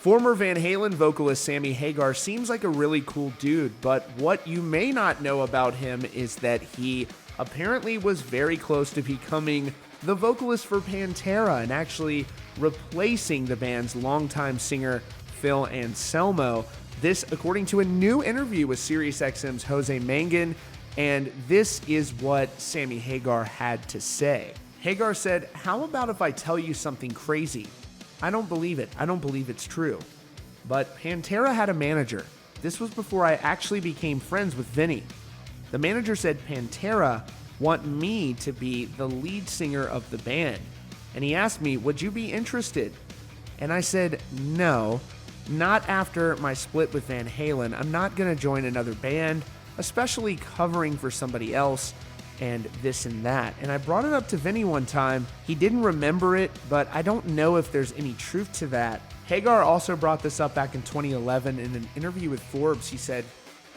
Former Van Halen vocalist Sammy Hagar seems like a really cool dude, but what you may not know about him is that he apparently was very close to becoming the vocalist for Pantera and actually replacing the band's longtime singer Phil Anselmo. This, according to a new interview with SiriusXM's Jose Mangan, and this is what Sammy Hagar had to say. Hagar said, "How about if I tell you something crazy? I don't believe it. I don't believe it's true. But Pantera had a manager. This was before I actually became friends with Vinny. The manager said Pantera want me to be the lead singer of the band. And he asked me, would you be interested? And I said, no, not after my split with Van Halen. I'm not going to join another band, especially covering for somebody else and this and that. And I brought it up to Vinny one time. He didn't remember it, but I don't know if there's any truth to that." Hagar also brought this up back in 2011 in an interview with Forbes. He said,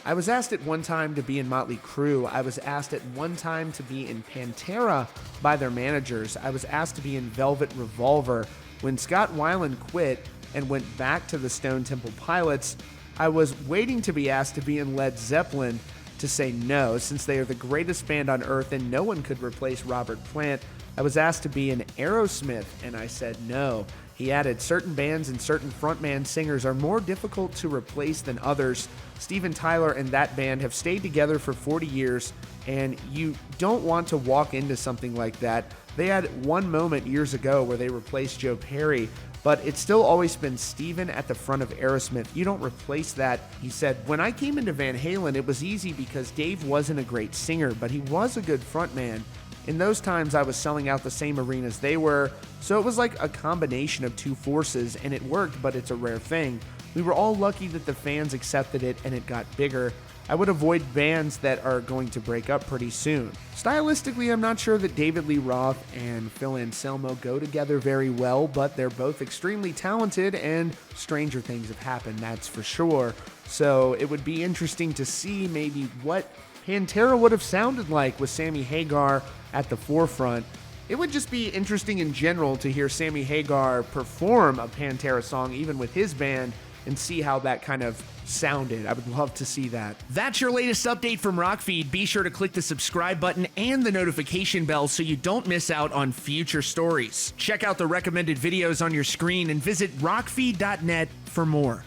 "I was asked at one time to be in Motley Crue. I was asked at one time to be in Pantera by their managers. I was asked to be in Velvet Revolver. When Scott Weiland quit and went back to the Stone Temple Pilots, I was waiting to be asked to be in Led Zeppelin to say no, since they are the greatest band on earth and no one could replace Robert Plant. I was asked to be in Aerosmith and I said no." He added, "Certain bands and certain frontman singers are more difficult to replace than others. Steven Tyler and that band have stayed together for 40 years, and you don't want to walk into something like that. They had one moment years ago where they replaced Joe Perry, but it's still always been Steven at the front of Aerosmith. You don't replace that." He said, "When I came into Van Halen, it was easy because Dave wasn't a great singer, but he was a good frontman. In those times, I was selling out the same arenas they were, so it was like a combination of two forces, and it worked, but it's a rare thing. We were all lucky that the fans accepted it, and it got bigger. I would avoid bands that are going to break up pretty soon." Stylistically, I'm not sure that David Lee Roth and Phil Anselmo go together very well, but they're both extremely talented, and stranger things have happened, that's for sure. So it would be interesting to see maybe what Pantera would have sounded like with Sammy Hagar at the forefront. It would just be interesting in general to hear Sammy Hagar perform a Pantera song, even with his band, and see how that kind of sounded. I would love to see that. That's your latest update from Rockfeed. Be sure to click the subscribe button and the notification bell so you don't miss out on future stories. Check out the recommended videos on your screen and visit rockfeed.net for more.